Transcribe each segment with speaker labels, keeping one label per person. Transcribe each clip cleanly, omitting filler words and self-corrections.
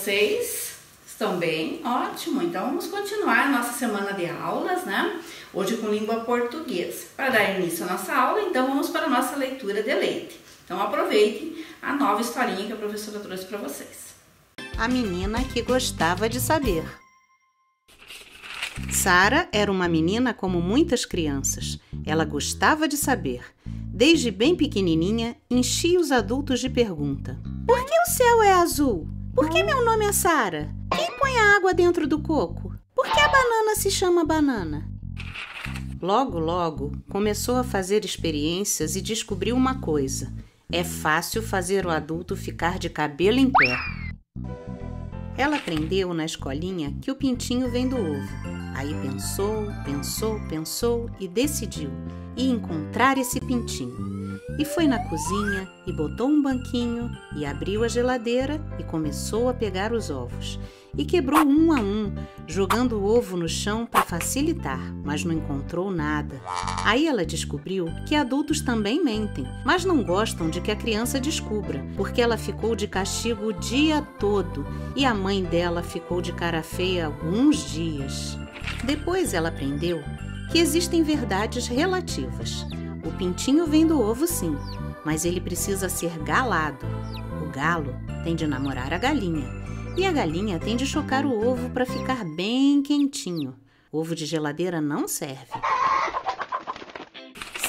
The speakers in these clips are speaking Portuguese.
Speaker 1: vocês? Estão bem? Ótimo! Então vamos continuar a nossa semana de aulas, né? Hoje com língua portuguesa. Para dar início à nossa aula, então vamos para a nossa leitura de leite. Então aproveitem a nova historinha que a professora trouxe para vocês.
Speaker 2: A menina que gostava de saber. Sara era uma menina como muitas crianças. Ela gostava de saber. Desde bem pequenininha, enchia os adultos de pergunta. Por que o céu é azul? Por que meu nome é Sara? Quem põe a água dentro do coco? Por que a banana se chama banana? Logo, logo, começou a fazer experiências e descobriu uma coisa. É fácil fazer o adulto ficar de cabelo em pé. Ela aprendeu na escolinha que o pintinho vem do ovo. Aí pensou e decidiu ir encontrar esse pintinho. E foi na cozinha e botou um banquinho e abriu a geladeira e começou a pegar os ovos. E quebrou um a um, jogando o ovo no chão para facilitar, mas não encontrou nada. Aí ela descobriu que adultos também mentem, mas não gostam de que a criança descubra, porque ela ficou de castigo o dia todo e a mãe dela ficou de cara feia alguns dias. Depois ela aprendeu que existem verdades relativas. O pintinho vem do ovo sim, mas ele precisa ser galado. O galo tem de namorar a galinha. E a galinha tem de chocar o ovo para ficar bem quentinho. Ovo de geladeira não serve.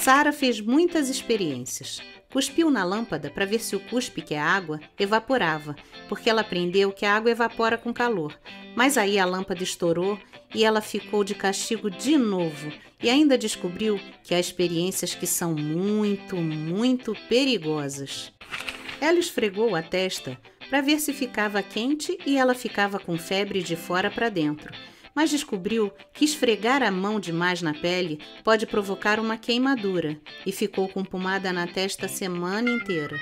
Speaker 2: Sara fez muitas experiências. Cuspiu na lâmpada para ver se o cuspe, que é água, evaporava, porque ela aprendeu que a água evapora com calor. Mas aí a lâmpada estourou e ela ficou de castigo de novo. E ainda descobriu que há experiências que são muito perigosas. Ela esfregou a testa para ver se ficava quente e ela ficava com febre de fora para dentro. Mas descobriu que esfregar a mão demais na pele pode provocar uma queimadura e ficou com pomada na testa a semana inteira.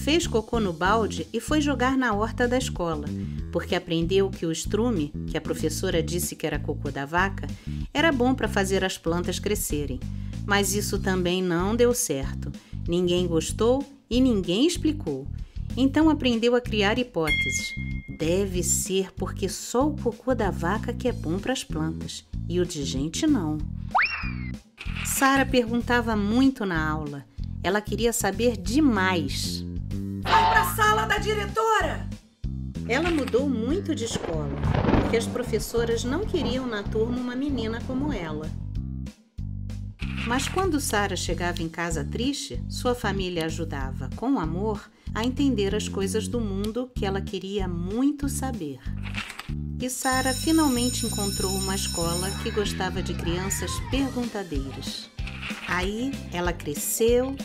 Speaker 2: Fez cocô no balde e foi jogar na horta da escola, porque aprendeu que o estrume, que a professora disse que era cocô da vaca, era bom para fazer as plantas crescerem. Mas isso também não deu certo. Ninguém gostou e ninguém explicou. Então aprendeu a criar hipóteses. Deve ser porque só o cocô da vaca que é bom para as plantas e o de gente não. Sara perguntava muito na aula. Ela queria saber demais.
Speaker 3: Vai para a sala da diretora!
Speaker 2: Ela mudou muito de escola, porque as professoras não queriam na turma uma menina como ela. Mas quando Sara chegava em casa triste, sua família ajudava, com amor, a entender as coisas do mundo que ela queria muito saber. E Sara finalmente encontrou uma escola que gostava de crianças perguntadeiras. Aí ela cresceu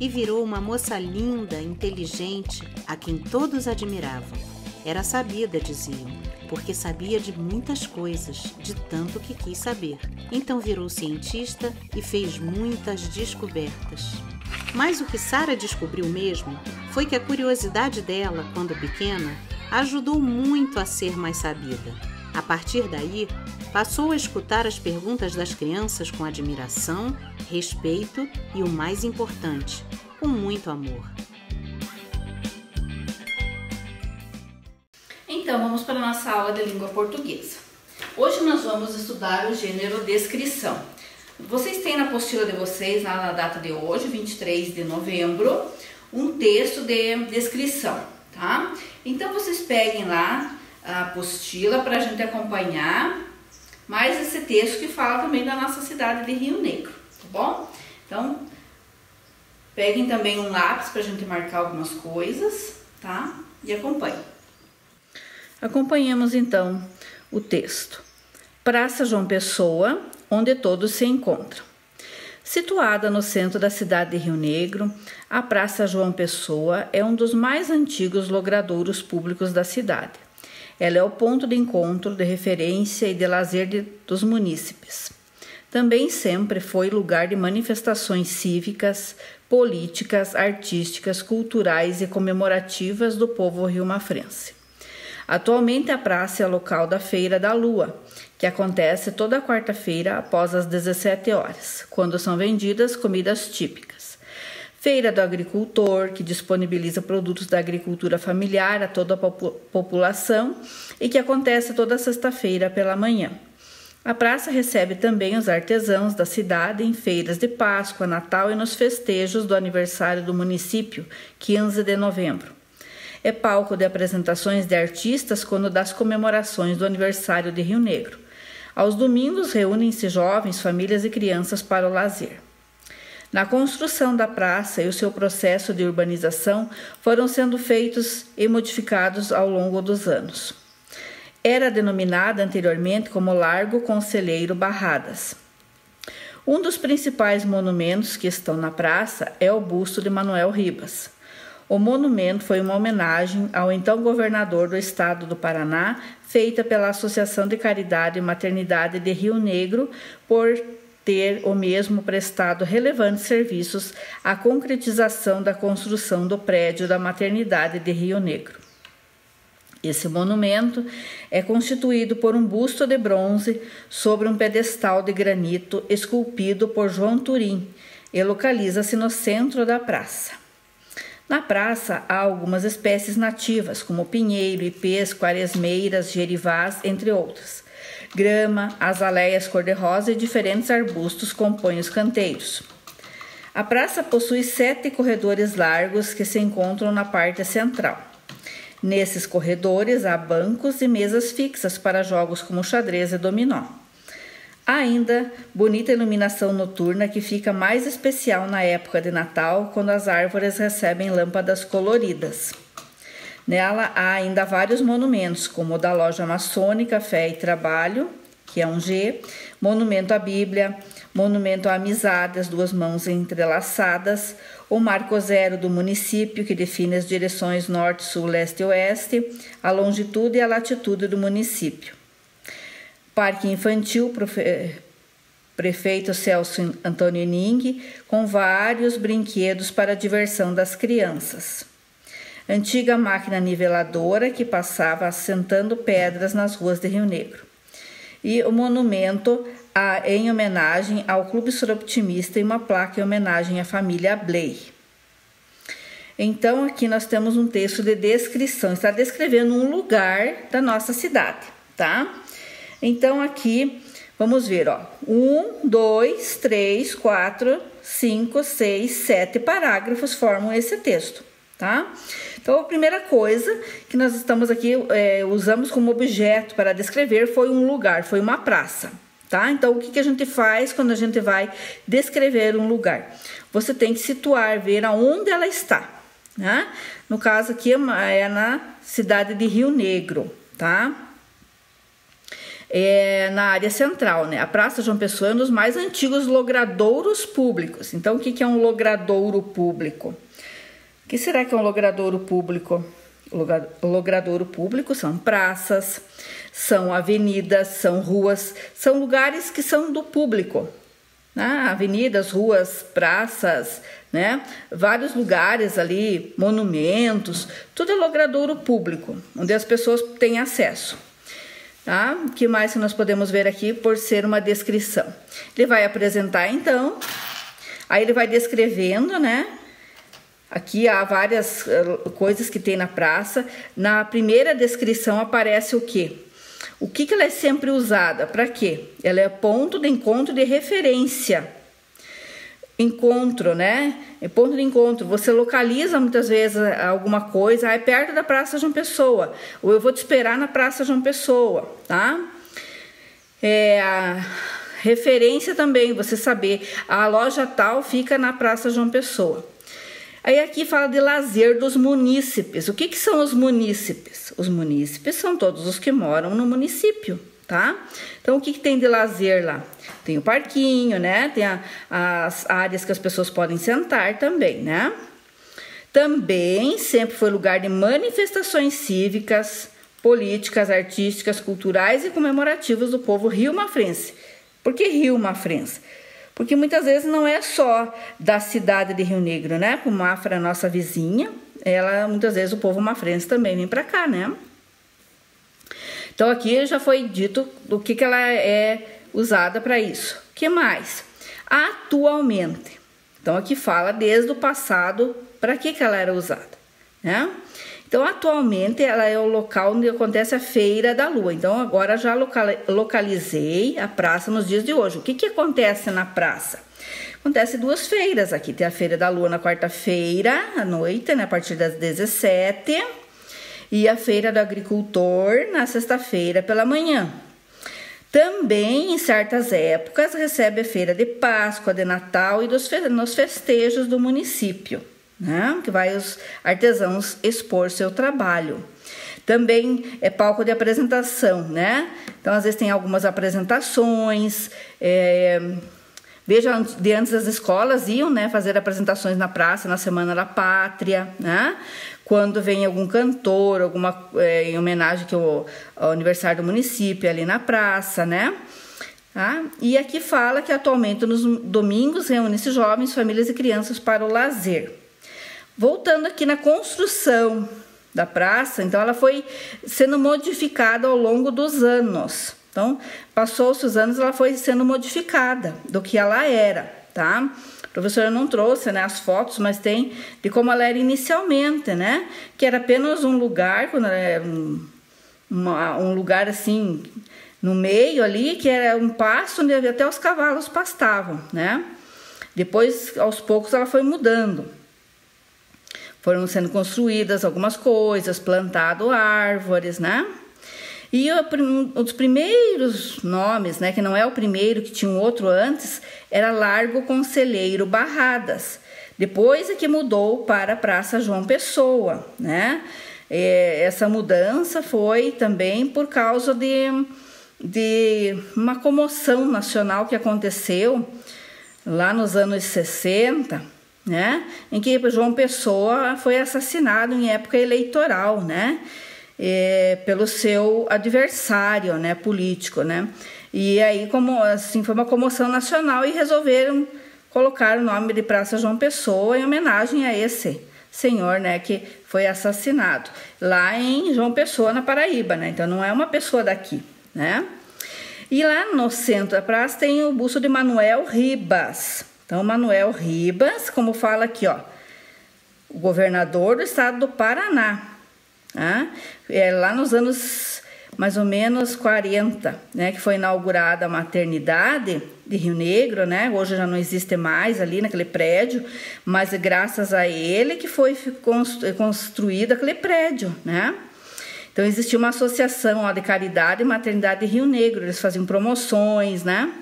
Speaker 2: e virou uma moça linda, inteligente, a quem todos admiravam. Era sabida, diziam, porque sabia de muitas coisas, de tanto que quis saber. Então virou cientista e fez muitas descobertas. Mas o que Sara descobriu mesmo foi que a curiosidade dela, quando pequena, ajudou muito a ser mais sabida. A partir daí, passou a escutar as perguntas das crianças com admiração, respeito e, o mais importante, com muito amor.
Speaker 1: Então vamos para a nossa aula de língua portuguesa. Hoje nós vamos estudar o gênero descrição. Vocês têm na apostila de vocês, na data de hoje, 23 de novembro, um texto de descrição, tá? Então vocês peguem lá a apostila para a gente acompanhar mais esse texto que fala também da nossa cidade de Rio Negro, tá bom? Então, peguem também um lápis para a gente marcar algumas coisas, tá? E acompanhem. Acompanhemos então o texto. Praça João Pessoa, onde todos se encontram. Situada no centro da cidade de Rio Negro, a Praça João Pessoa é um dos mais antigos logradouros públicos da cidade. Ela é o ponto de encontro, de referência e de lazer dos munícipes. Também sempre foi lugar de manifestações cívicas, políticas, artísticas, culturais e comemorativas do povo riomafrense. Atualmente a praça é local da Feira da Lua, que acontece toda quarta-feira após as 17 horas, quando são vendidas comidas típicas. Feira do Agricultor, que disponibiliza produtos da agricultura familiar a toda a população e que acontece toda sexta-feira pela manhã. A praça recebe também os artesãos da cidade em feiras de Páscoa, Natal e nos festejos do aniversário do município, 15 de novembro. É palco de apresentações de artistas quando das comemorações do aniversário de Rio Negro. Aos domingos, reúnem-se jovens, famílias e crianças para o lazer. Na construção da praça e o seu processo de urbanização foram sendo feitos e modificados ao longo dos anos. Era denominada anteriormente como Largo Conselheiro Barradas. Um dos principais monumentos que estão na praça é o busto de Manuel Ribas. O monumento foi uma homenagem ao então governador do estado do Paraná, feita pela Associação de Caridade e Maternidade de Rio Negro, por ter o mesmo prestado relevantes serviços à concretização da construção do prédio da maternidade de Rio Negro. Esse monumento é constituído por um busto de bronze sobre um pedestal de granito esculpido por João Turim e localiza-se no centro da praça. Na praça há algumas espécies nativas, como pinheiro, ipês, quaresmeiras, gerivás, entre outras. Grama, azaleias cor-de-rosa e diferentes arbustos compõem os canteiros. A praça possui 7 corredores largos que se encontram na parte central. Nesses corredores há bancos e mesas fixas para jogos como xadrez e dominó. Há ainda bonita iluminação noturna que fica mais especial na época de Natal, quando as árvores recebem lâmpadas coloridas. Nela há ainda vários monumentos, como o da Loja Maçônica Fé e Trabalho, que é um G, monumento à Bíblia, monumento à Amizade, as duas mãos entrelaçadas, o Marco Zero do município, que define as direções norte, sul, leste e oeste, a longitude e a latitude do município. Parque Infantil, Prefeito Celso Antônio Ning, com vários brinquedos para a diversão das crianças. Antiga máquina niveladora que passava assentando pedras nas ruas de Rio Negro. E o monumento em homenagem ao Clube Soroptimista e uma placa em homenagem à família Bley. Então, aqui nós temos um texto de descrição, está descrevendo um lugar da nossa cidade, tá? Então, aqui, vamos ver, ó, 1, 2, 3, 4, 5, 6, 7 parágrafos formam esse texto, tá? Então, a primeira coisa que nós estamos aqui, usamos como objeto para descrever foi um lugar, foi uma praça, tá? Então, o que a gente faz quando a gente vai descrever um lugar? Você tem que situar, ver aonde ela está, né? No caso aqui é na cidade de Rio Negro, tá? Na área central, né? A Praça João Pessoa é um dos mais antigos logradouros públicos. Então, o que é um logradouro público? O que será que é um logradouro público? O logradouro público são praças, são avenidas, são ruas, são lugares que são do público, né? Avenidas, ruas, praças, né? Vários lugares ali, monumentos, tudo é logradouro público, onde as pessoas têm acesso. Tá? O que mais que nós podemos ver aqui por ser uma descrição? Ele vai apresentar então, aí ele vai descrevendo, né? Aqui há várias coisas que tem na praça. Na primeira descrição aparece o quê? O que ela é sempre usada? Para quê? Ela é ponto de encontro de referência. Encontro, né? É ponto de encontro. Você localiza muitas vezes alguma coisa, é perto da Praça João Pessoa, ou eu vou te esperar na Praça João Pessoa, tá? A referência também, você saber, a loja tal fica na Praça João Pessoa. Aí aqui fala de lazer dos munícipes. O que são os munícipes? Os munícipes são todos os que moram no município, tá? Então, o que tem de lazer lá? Tem o parquinho, né? Tem as áreas que as pessoas podem sentar também, né? Também sempre foi lugar de manifestações cívicas, políticas, artísticas, culturais e comemorativas do povo rio-mafrense. Por que rio-mafrense? Porque muitas vezes não é só da cidade de Rio Negro, né? Como Mafra é a nossa vizinha, muitas vezes o povo mafrense também vem para cá, né? Então, aqui já foi dito do que ela é usada para isso. O que mais? Atualmente, Então aqui fala desde o passado para que ela era usada, né? Então atualmente ela é o local onde acontece a Feira da Lua. Então agora já localizei a praça nos dias de hoje. O que acontece na praça? Acontece 2 feiras aqui. Tem a Feira da Lua na quarta-feira à noite, né, a partir das 17h, e a Feira do Agricultor na sexta-feira pela manhã. Também, em certas épocas, recebe a Feira de Páscoa, de Natal e nos festejos do município, né, que vai os artesãos expor seu trabalho. Também é palco de apresentação, né? Então, às vezes tem algumas apresentações. Veja, de antes as escolas iam, né, fazer apresentações na praça, na Semana da Pátria, né? Quando vem algum cantor, em homenagem ao aniversário do município, ali na praça, né? Tá? E aqui fala que atualmente nos domingos reúne-se jovens, famílias e crianças para o lazer. Voltando aqui na construção da praça, então ela foi sendo modificada ao longo dos anos. Então, passou-se os anos, ela foi sendo modificada do que ela era, tá? A professora não trouxe, né, as fotos, mas tem de como ela era inicialmente, né? Que era apenas um lugar, quando era um lugar assim, no meio ali, que era um pasto onde até os cavalos pastavam, né? Depois, aos poucos, ela foi mudando. Foram sendo construídas algumas coisas, plantado árvores, né? E um dos primeiros nomes, né, que não é o primeiro, que tinha um outro antes, era Largo Conselheiro Barradas. Depois é que mudou para a Praça João Pessoa, né? Essa mudança foi também por causa de uma comoção nacional que aconteceu lá nos anos 60, né? Em que João Pessoa foi assassinado em época eleitoral, né? Pelo seu adversário, né, político, né? E aí, como assim, foi uma comoção nacional e resolveram colocar o nome de Praça João Pessoa em homenagem a esse senhor, né, que foi assassinado lá em João Pessoa, na Paraíba, né? Então não é uma pessoa daqui, né? E lá no centro da praça tem o busto de Manuel Ribas. Então, Manuel Ribas, como fala aqui, ó, o governador do estado do Paraná. Lá nos anos mais ou menos 40, né, que foi inaugurada a maternidade de Rio Negro, né? Hoje já não existe mais ali naquele prédio, mas é graças a ele que foi construído aquele prédio, né? Então existia uma associação de caridade e maternidade de Rio Negro, eles faziam promoções, né?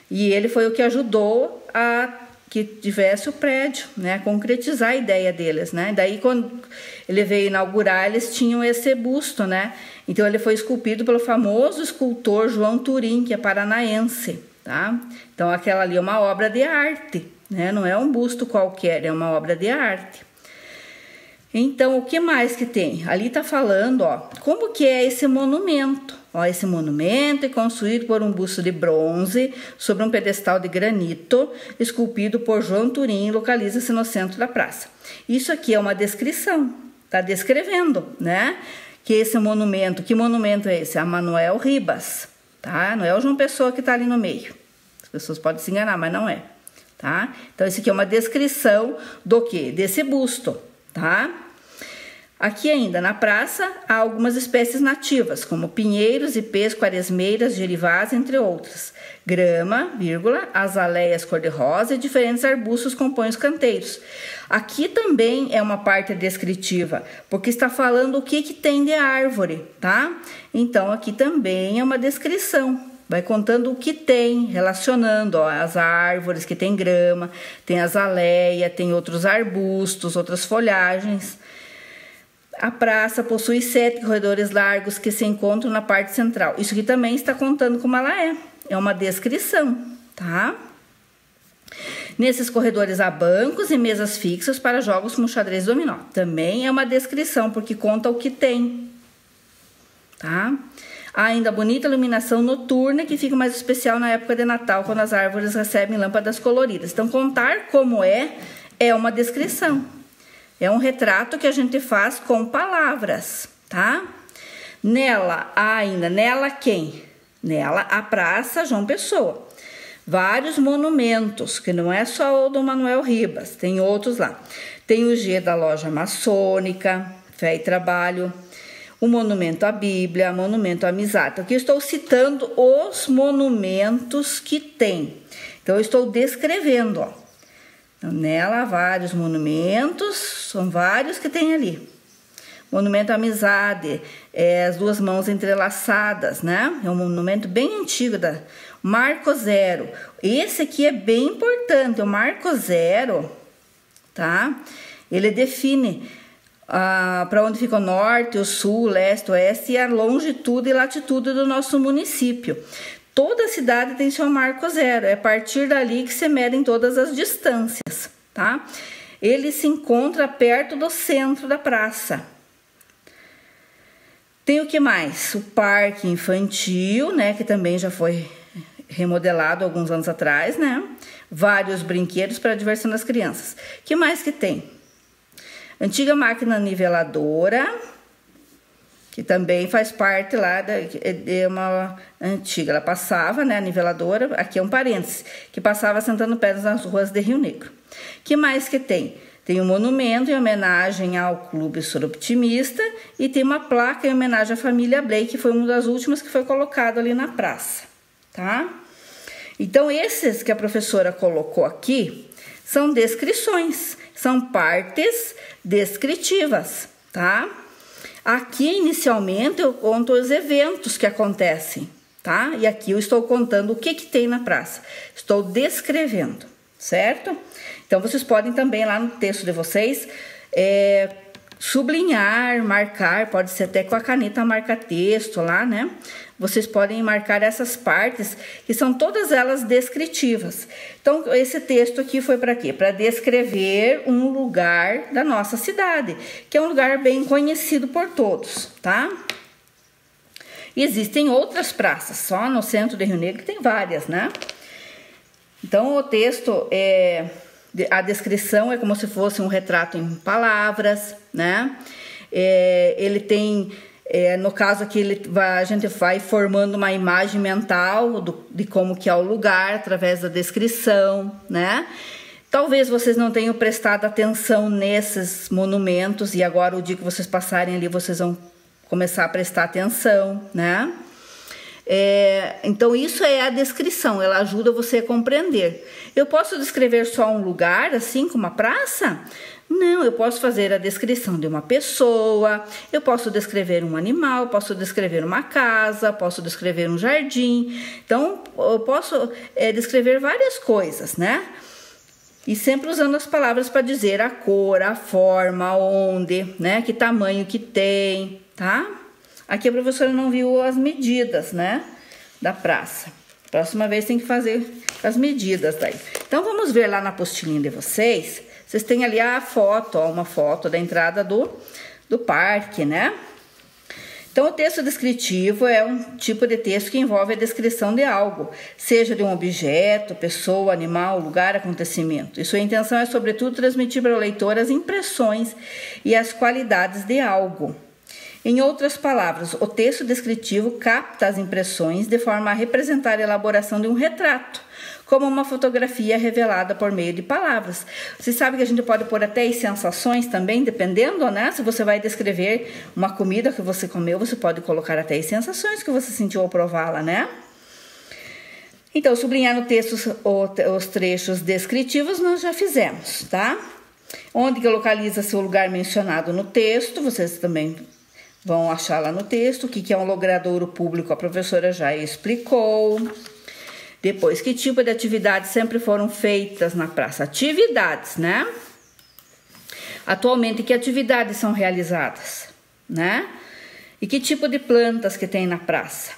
Speaker 1: E ele foi o que ajudou a que tivesse o prédio, né, a concretizar a ideia deles, né? Daí quando ele veio inaugurar, eles tinham esse busto, né? Então ele foi esculpido pelo famoso escultor João Turim, que é paranaense, tá? Então aquela ali é uma obra de arte, né? Não é um busto qualquer, é uma obra de arte. Então, o que mais que tem? Ali tá falando, ó, como que é esse monumento. Ó, esse monumento é construído por um busto de bronze sobre um pedestal de granito, esculpido por João Turim, localiza-se no centro da praça. Isso aqui é uma descrição, tá descrevendo, né? Que esse monumento, que monumento é esse? A Manuel Ribas, tá? Não é o João Pessoa que tá ali no meio. As pessoas podem se enganar, mas não é, tá? Então, esse aqui é uma descrição do quê? Desse busto, tá? Aqui ainda na praça há algumas espécies nativas, como pinheiros, ipês, quaresmeiras, gerivás, entre outras. Grama, azaleias cor-de-rosa e diferentes arbustos compõem os canteiros. Aqui também é uma parte descritiva, porque está falando o que tem de árvore, tá? Então aqui também é uma descrição. Vai contando o que tem, relacionando, ó, as árvores que tem grama, tem azaleia, tem outros arbustos, outras folhagens. A praça possui 7 corredores largos que se encontram na parte central. Isso aqui também está contando como ela é. É uma descrição, tá? Nesses corredores há bancos e mesas fixas para jogos como xadrez e dominó. Também é uma descrição, porque conta o que tem, tá? Há ainda a bonita iluminação noturna, que fica mais especial na época de Natal, quando as árvores recebem lâmpadas coloridas. Então, contar como é uma descrição. É um retrato que a gente faz com palavras, tá? Nela, há ainda, nela quem? Nela, a Praça João Pessoa. vários monumentos, que não é só o do Manuel Ribas, tem outros lá. Tem o G da Loja Maçônica, Fé e Trabalho, o Monumento à Bíblia, Monumento à Amizade. Aqui eu estou citando os monumentos que tem. Então, eu estou descrevendo, ó. Então, nela, vários monumentos, são vários que tem ali. Monumento à Amizade, as duas mãos entrelaçadas, né? É um monumento bem antigo da Marco Zero. Esse aqui é bem importante, o Marco Zero, tá? Ele define para onde fica o norte, o sul, o leste, o oeste e a longitude e latitude do nosso município. Toda cidade tem seu Marco Zero, é a partir dali que se medem todas as distâncias, tá? Ele se encontra perto do centro da praça. Tem o que mais? O parque infantil, né, que também já foi remodelado alguns anos atrás, né? Vários brinquedos para a diversão das crianças. O que mais que tem? Antiga máquina niveladora, que também faz parte lá de uma antiga. Ela passava, né, a niveladora, aqui é um parênteses, que passava sentando pedras nas ruas de Rio Negro. O que mais que tem? Tem um monumento em homenagem ao Clube Soroptimista e tem uma placa em homenagem à família Blake, que foi uma das últimas que foi colocada ali na praça, tá? Então, esses que a professora colocou aqui são descrições, são partes descritivas, tá? Aqui, inicialmente, eu conto os eventos que acontecem, tá? E aqui eu estou contando o que tem na praça. Estou descrevendo, certo? Então, vocês podem também, lá no texto de vocês, sublinhar, marcar, pode ser até com a caneta marca-texto lá, né? Vocês podem marcar essas partes, que são todas elas descritivas. Então, esse texto aqui foi para quê? Para descrever um lugar da nossa cidade, que é um lugar bem conhecido por todos, tá? E existem outras praças, só no centro de Rio Negro tem várias, né? Então, o texto a descrição é como se fosse um retrato em palavras, né? Ele tem, no caso aqui, a gente vai formando uma imagem mental de como que é o lugar através da descrição, né? Talvez vocês não tenham prestado atenção nesses monumentos e agora o dia que vocês passarem ali, vocês vão começar a prestar atenção, né? Então, isso é a descrição, ela ajuda você a compreender. Eu posso descrever só um lugar, assim, como uma praça? Não, eu posso fazer a descrição de uma pessoa, eu posso descrever um animal, posso descrever uma casa, posso descrever um jardim. Então, eu posso descrever várias coisas, né? E sempre usando as palavras para dizer a cor, a forma, onde, né? Que tamanho que tem, tá? Aqui a professora não viu as medidas, né, da praça. Próxima vez tem que fazer as medidas daí. Então, vamos ver lá na apostilinha de vocês. Vocês têm ali a foto, ó, uma foto da entrada do parque, né? Então, o texto descritivo é um tipo de texto que envolve a descrição de algo, seja de um objeto, pessoa, animal, lugar, acontecimento. E sua intenção é, sobretudo, transmitir para o leitor as impressões e as qualidades de algo. Em outras palavras, o texto descritivo capta as impressões de forma a representar a elaboração de um retrato, como uma fotografia revelada por meio de palavras. Você sabe que a gente pode pôr até as sensações também, dependendo, né? Se você vai descrever uma comida que você comeu, você pode colocar até as sensações que você sentiu ao prová-la, né? Então, sublinhar no texto os trechos descritivos nós já fizemos, tá? Onde que localiza-se o lugar mencionado no texto, vocês também vão achar lá no texto. O que é um logradouro público, a professora já explicou. Depois, que tipo de atividades sempre foram feitas na praça? Atividades, né? Atualmente, que atividades são realizadas, né? E que tipo de plantas que tem na praça?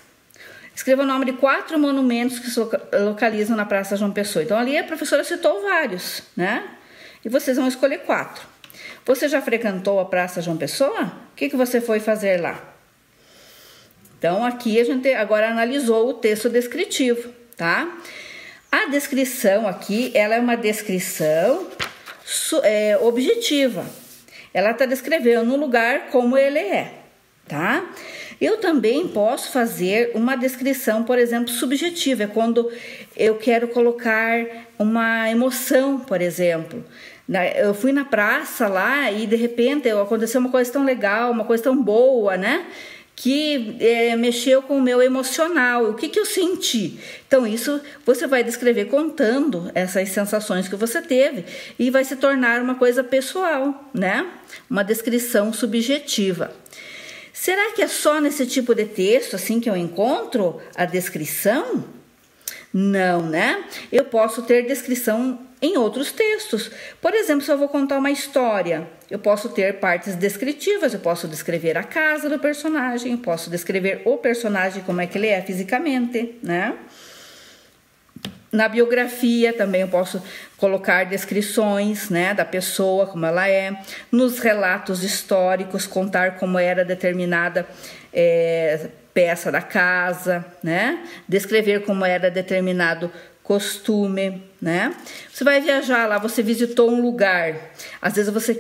Speaker 1: Escreva o nome de 4 monumentos que se localizam na Praça João Pessoa. Então, ali a professora citou vários, né? E vocês vão escolher 4. Você já frequentou a Praça João Pessoa? O que você foi fazer lá? Então, aqui a gente agora analisou o texto descritivo, tá? A descrição aqui, ela é uma descrição objetiva. Ela está descrevendo o lugar como ele é, tá? Eu também posso fazer uma descrição, por exemplo, subjetiva, é quando eu quero colocar uma emoção, por exemplo. Eu fui na praça lá e de repente aconteceu uma coisa tão legal, uma coisa tão boa, né? Que mexeu com o meu emocional, o que eu senti. Então isso você vai descrever contando essas sensações que você teve e vai se tornar uma coisa pessoal, né? Uma descrição subjetiva. Será que é só nesse tipo de texto assim que eu encontro a descrição? Não, né? Eu posso ter descrição em outros textos. Por exemplo, se eu vou contar uma história, eu posso ter partes descritivas, eu posso descrever a casa do personagem, eu posso descrever o personagem, como é que ele é fisicamente, né? Na biografia também eu posso colocar descrições, né, da pessoa, como ela é. Nos relatos históricos, contar como era determinada peça da casa, né? Descrever como era determinado costume, né? Você vai viajar lá, você visitou um lugar, às vezes você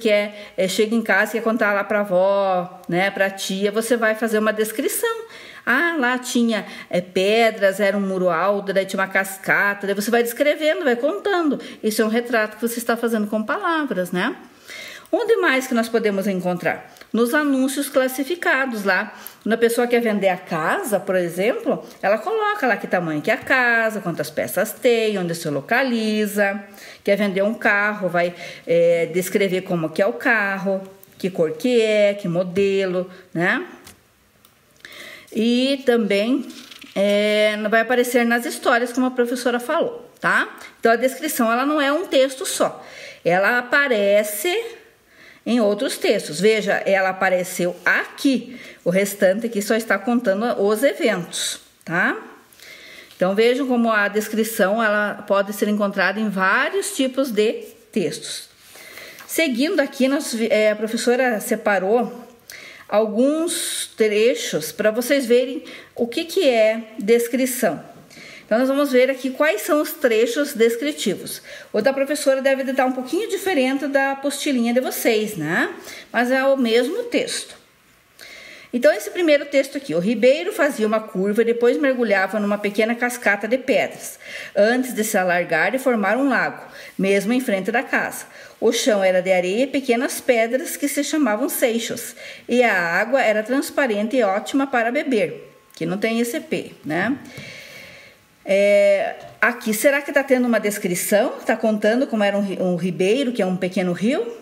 Speaker 1: chega em casa e quer contar lá para a avó, né, para a tia, você vai fazer uma descrição. Ah, lá tinha pedras, era um muro alto, daí tinha uma cascata, daí você vai descrevendo, vai contando. Isso é um retrato que você está fazendo com palavras, né? Onde mais que nós podemos encontrar? Nos anúncios classificados lá. Quando a pessoa quer vender a casa, por exemplo, ela coloca lá que tamanho que é a casa, quantas peças tem, onde se localiza. Quer vender um carro, vai descrever como que é o carro, que cor que é, que modelo, né? E também vai aparecer nas histórias, como a professora falou, tá? Então a descrição ela não é um texto só, ela aparece em outros textos. Veja, ela apareceu aqui, o restante aqui só está contando os eventos, tá? Então vejam como a descrição ela pode ser encontrada em vários tipos de textos. Seguindo aqui, a professora separou alguns trechos para vocês verem o que é descrição. Então, nós vamos ver aqui quais são os trechos descritivos. O da professora deve estar um pouquinho diferente da apostilinha de vocês, né? Mas é o mesmo texto. Então, esse primeiro texto aqui. O ribeiro fazia uma curva e depois mergulhava numa pequena cascata de pedras, antes de se alargar e formar um lago, mesmo em frente da casa. O chão era de areia e pequenas pedras que se chamavam seixos, e a água era transparente e ótima para beber, que não tem esse P, né? Aqui, será que está tendo uma descrição? Está contando como era um ribeiro, que é um pequeno rio?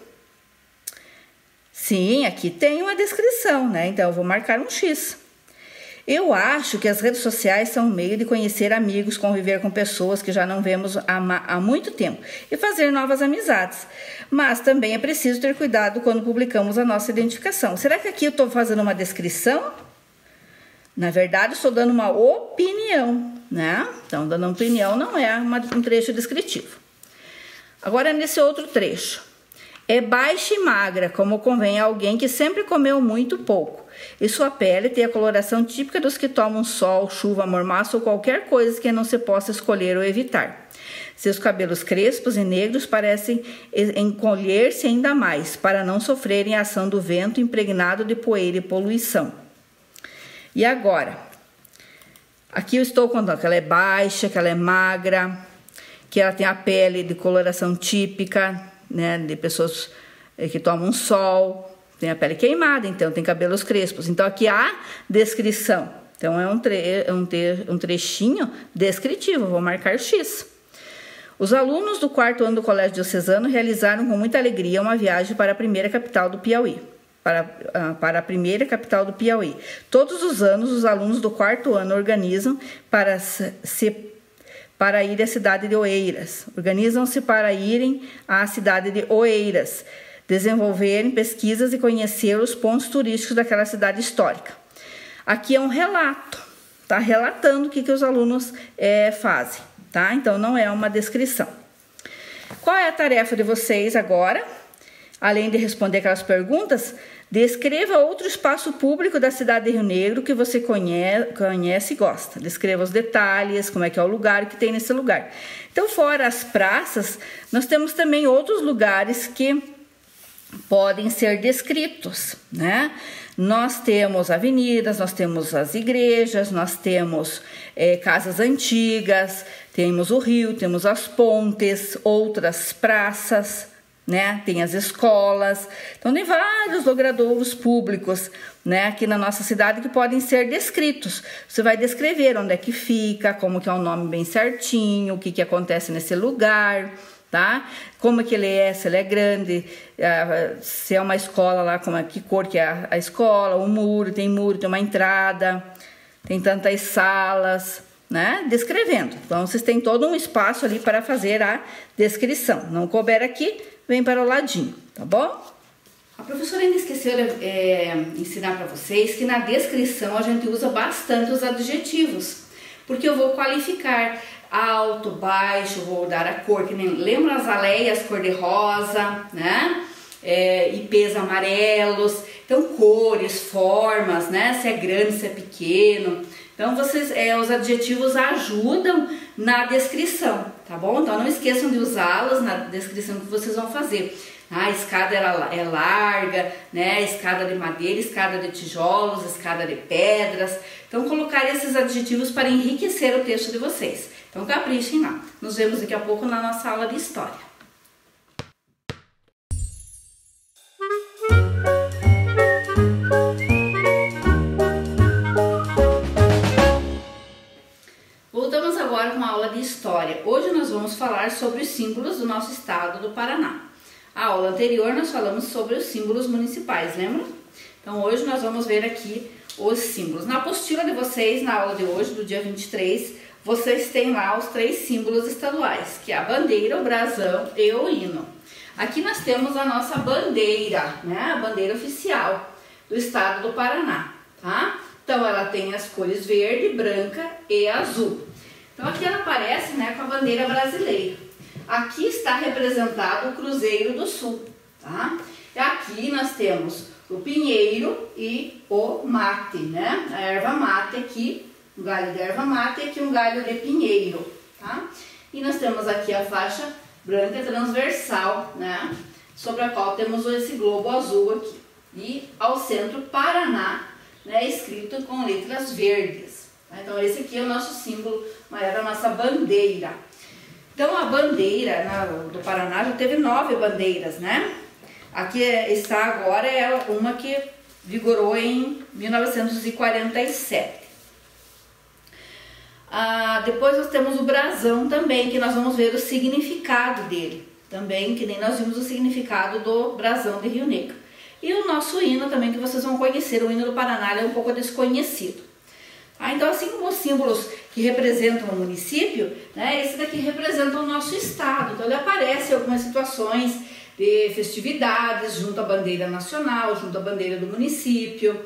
Speaker 1: Sim, aqui tem uma descrição, né? Então, eu vou marcar um X. Eu acho que as redes sociais são um meio de conhecer amigos, conviver com pessoas que já não vemos há muito tempo e fazer novas amizades. Mas também é preciso ter cuidado quando publicamos a nossa identificação. Será que aqui eu estou fazendo uma descrição? Na verdade, estou dando uma opinião, né? Então, dando uma opinião não é um trecho descritivo. Agora, nesse outro trecho. É baixa e magra, como convém a alguém que sempre comeu muito pouco. E sua pele tem a coloração típica dos que tomam sol, chuva, mormaço ou qualquer coisa que não se possa escolher ou evitar. Seus cabelos crespos e negros parecem encolher-se ainda mais, para não sofrerem a ação do vento impregnado de poeira e poluição. E agora? Aqui eu estou contando que ela é baixa, que ela é magra, que ela tem a pele de coloração típica, né, de pessoas que tomam sol, tem a pele queimada, então tem cabelos crespos. Então aqui há descrição. Então é um trechinho descritivo, vou marcar X. Os alunos do 4º ano do Colégio Diocesano realizaram com muita alegria uma viagem para a primeira capital do Piauí. Para a primeira capital do Piauí. Todos os anos, os alunos do 4º ano organizam para ir à cidade de Oeiras. Organizam-se para irem à cidade de Oeiras, desenvolverem pesquisas e conhecer os pontos turísticos daquela cidade histórica. Aqui é um relato, tá relatando o que os alunos fazem, tá? Então, não é uma descrição. Qual é a tarefa de vocês agora? Além de responder aquelas perguntas, descreva outro espaço público da cidade de Rio Negro que você conhece e gosta. Descreva os detalhes, como é que é o lugar que tem nesse lugar. Então, fora as praças, nós temos também outros lugares que podem ser descritos, né? Nós temos avenidas, nós temos as igrejas, nós temos casas antigas, temos o rio, temos as pontes, outras praças, né? Tem as escolas. Então tem vários logradouros públicos, né, aqui na nossa cidade que podem ser descritos. Você vai descrever onde é que fica, como que é o nome bem certinho, o que que acontece nesse lugar, tá? Como que ele é, se ele é grande, se é uma escola lá, que cor que é a escola, o muro, tem uma entrada, tem tantas salas, né? Descrevendo. Então vocês têm todo um espaço ali para fazer a descrição. Não couber aqui, vem para o ladinho, tá bom? A professora ainda esqueceu de ensinar para vocês que na descrição a gente usa bastante os adjetivos, porque eu vou qualificar alto, baixo, vou dar a cor, que nem lembra as aleias cor de rosa, né? Ipês amarelos, então cores, formas, né? Se é grande, se é pequeno. Então os adjetivos ajudam na descrição, tá bom? Então não esqueçam de usá-los na descrição que vocês vão fazer. A escada é larga, né? Escada de madeira, escada de tijolos, escada de pedras. Então colocar esses adjetivos para enriquecer o texto de vocês. Então caprichem lá. Nos vemos daqui a pouco na nossa aula de história. Voltamos agora com a aula de história. Hoje nós vamos falar sobre os símbolos do nosso estado do Paraná. A aula anterior nós falamos sobre os símbolos municipais, lembra? Então hoje nós vamos ver aqui os símbolos. Na apostila de vocês, na aula de hoje, do dia 23, vocês têm lá os 3 símbolos estaduais, que é a bandeira, o brasão e o hino. Aqui nós temos a nossa bandeira, né? A bandeira oficial do estado do Paraná, tá? Então ela tem as cores verde, branca e azul. Então aqui ela aparece, né, com a bandeira brasileira. Aqui está representado o Cruzeiro do Sul, tá? E aqui nós temos o pinheiro e o mate, né? A erva mate aqui, um galho de erva mate e aqui um galho de pinheiro, tá? E nós temos aqui a faixa branca transversal, né? Sobre a qual temos esse globo azul aqui. E ao centro, Paraná, né? Escrito com letras verdes. Então esse aqui é o nosso símbolo maior da nossa bandeira. Então a bandeira do Paraná já teve 9 bandeiras, né? Aqui está agora uma que vigorou em 1947. Depois nós temos o brasão também, que nós vamos ver o significado dele. Também, que nem nós vimos o significado do brasão de Rio Negro. E o nosso hino também, que vocês vão conhecer, o hino do Paraná é um pouco desconhecido. Então, assim como os símbolos que representam o município, né, esse daqui representa o nosso estado. Então, ele aparece em algumas situações de festividades, junto à bandeira nacional, junto à bandeira do município.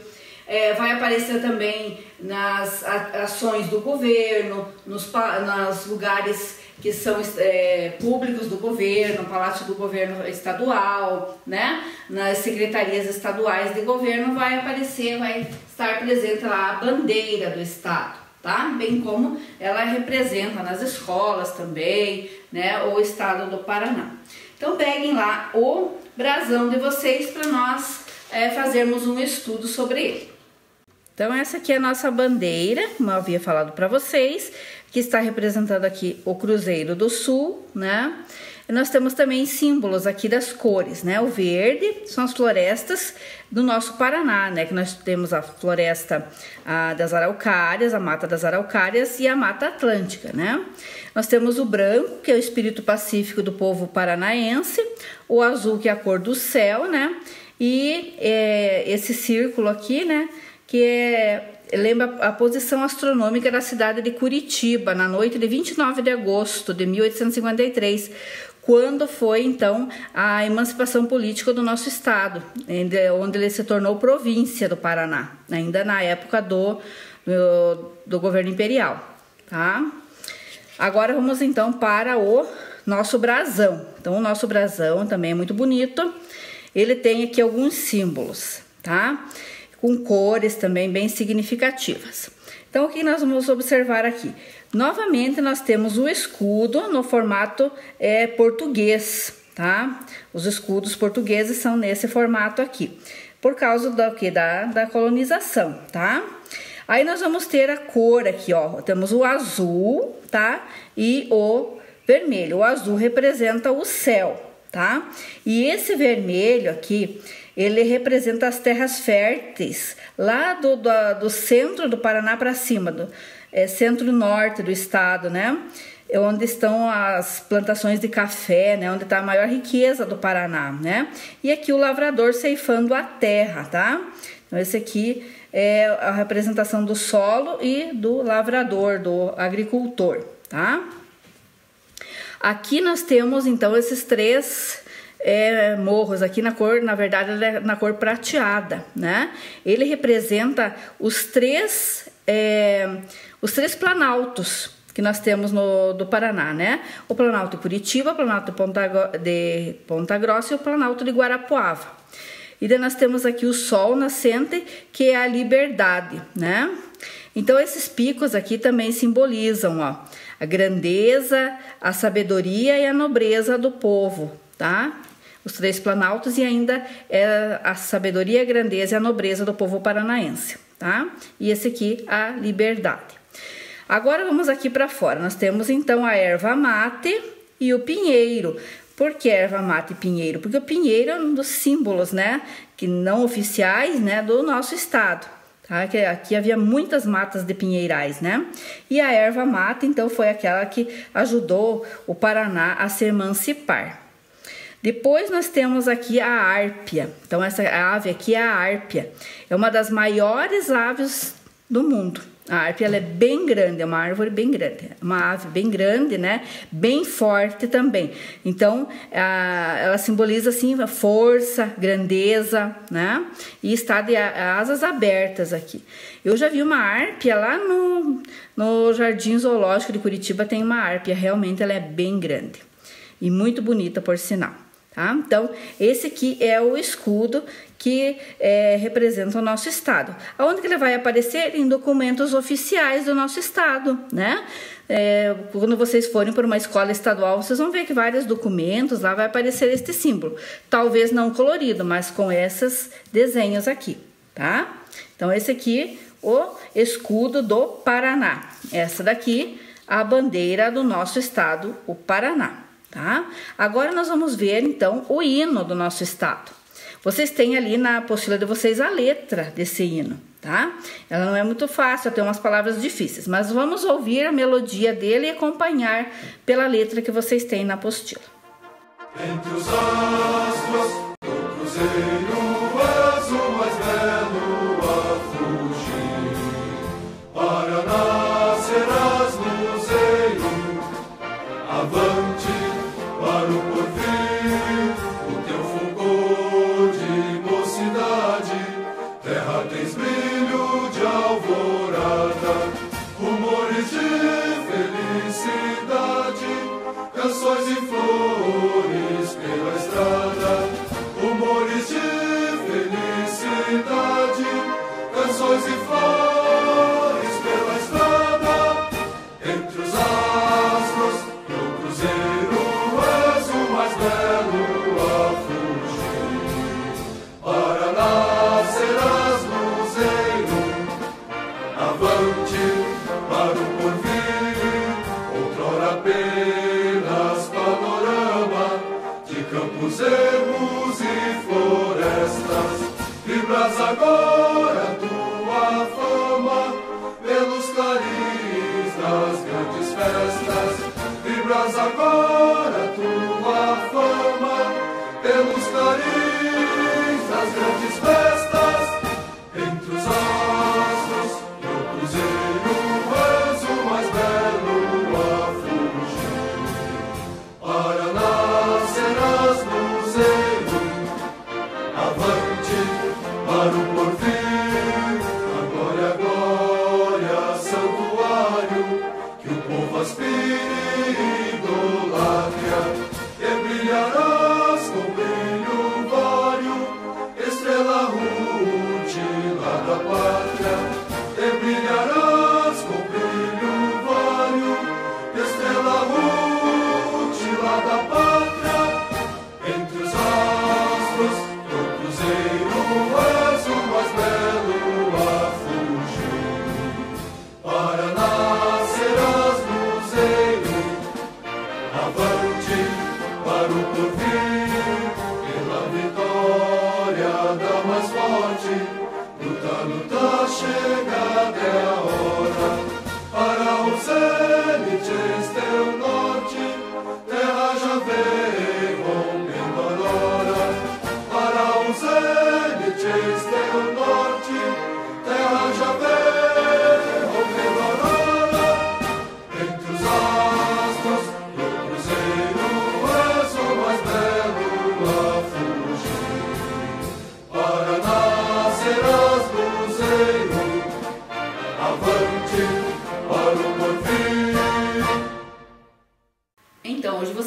Speaker 1: Vai aparecer também nas ações do governo, nos lugares que são públicos do governo, Palácio do Governo Estadual, né? Nas secretarias estaduais de governo vai estar presente lá a bandeira do estado, tá? Bem como ela representa nas escolas também, né? O estado do Paraná. Então peguem lá o brasão de vocês para nós fazermos um estudo sobre ele. Então essa aqui é a nossa bandeira, como eu havia falado para vocês, que está representando aqui o Cruzeiro do Sul, né? E nós temos também símbolos aqui das cores, né? O verde são as florestas do nosso Paraná, né? Que nós temos a floresta das araucárias, a mata das araucárias e a mata atlântica, né? Nós temos o branco, que é o espírito pacífico do povo paranaense, o azul, que é a cor do céu, né? E esse círculo aqui, né? Que lembra a posição astronômica da cidade de Curitiba, na noite de 29 de agosto de 1853, quando foi, então, a emancipação política do nosso estado, onde ele se tornou província do Paraná, ainda na época do governo imperial, tá? Agora vamos, então, para o nosso brasão. Então, o nosso brasão também é muito bonito. Ele tem aqui alguns símbolos, tá? Com cores também bem significativas. Então, o que nós vamos observar aqui? Novamente, nós temos o escudo no formato português, tá? Os escudos portugueses são nesse formato aqui. por causa da colonização, tá? Aí nós vamos ter a cor aqui, ó, temos o azul, tá? E o vermelho. O azul representa o céu, tá? E esse vermelho aqui, ele representa as terras férteis, lá do centro do Paraná para cima, centro-norte do estado, né? Onde estão as plantações de café, né? Onde está a maior riqueza do Paraná, né? E aqui o lavrador ceifando a terra, tá? Então esse aqui é a representação do solo e do lavrador, do agricultor, tá? Aqui nós temos então esses três morros aqui na cor, na verdade, ele é na cor prateada, né? Ele representa os três planaltos que nós temos do Paraná, né? O Planalto de Curitiba, o Planalto de Ponta Grossa e o Planalto de Guarapuava. E daí nós temos aqui o sol nascente, que é a liberdade, né? Então esses picos aqui também simbolizam, ó, a grandeza, a sabedoria e a nobreza do povo, tá? Os três planaltos e ainda a sabedoria, a grandeza e a nobreza do povo paranaense, tá? E esse aqui, a liberdade. Agora vamos aqui para fora. Nós temos então a erva mate e o pinheiro. Por que erva mate e pinheiro? Porque o pinheiro é um dos símbolos, né, que não oficiais, né, do nosso estado. Tá? Que aqui havia muitas matas de pinheirais, né? E a erva mate, então, foi aquela que ajudou o Paraná a se emancipar. Depois nós temos aqui a árpia. Então essa ave aqui é a árpia. É uma das maiores aves do mundo. A árpia ela é bem grande, é uma árvore bem grande. É uma ave bem grande, né? Bem forte também. Então ela simboliza assim a força, grandeza, né? E está de asas abertas aqui. Eu já vi uma árpia lá no Jardim Zoológico de Curitiba, tem uma árpia. Realmente ela é bem grande e muito bonita, por sinal. Tá? Então, esse aqui é o escudo que representa o nosso estado. Aonde que ele vai aparecer? Em documentos oficiais do nosso estado, né? Quando vocês forem para uma escola estadual, vocês vão ver que vários documentos lá vai aparecer este símbolo. Talvez não colorido, mas com esses desenhos aqui, tá? Então, esse aqui, o escudo do Paraná. Essa daqui, a bandeira do nosso estado, o Paraná. Tá? Agora nós vamos ver então o hino do nosso estado. Vocês têm ali na apostila de vocês a letra desse hino, tá? Ela não é muito fácil, tem umas palavras difíceis, mas vamos ouvir a melodia dele e acompanhar pela letra que vocês têm na apostila.
Speaker 4: Entre os astros do cruzeiro azul mais belo a fugir, Paraná serás luzeiro, avante para o porvir, o teu fulgor de mocidade, terra tens brilho de alvorada, rumores de felicidade, canções e flores pela estrada, rumores de felicidade, canções e flores pela estrada, entre os astros do cruzeiro azul mais belo a fugir. Paraná serás luzeiro, avante para o porvir, outrora apenas panorama de campos, ermos e florestas. Vibras agora tua fama pelos clarins das grandes festas. Vibras agora tua fama pelos clarins das grandes festas. Entre os astros do cruzeiro azul mais belo a fugir. Paraná serás luzeiro, avante para o porvir. A glória, santuário que o povo aspira e idolatra.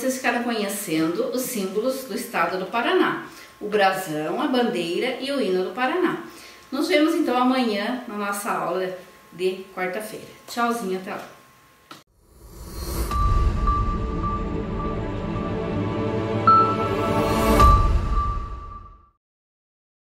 Speaker 1: vocês ficaram conhecendo os símbolos do estado do Paraná. O brasão, a bandeira e o hino do Paraná. Nos vemos então amanhã na nossa aula de quarta-feira. Tchauzinho, até lá.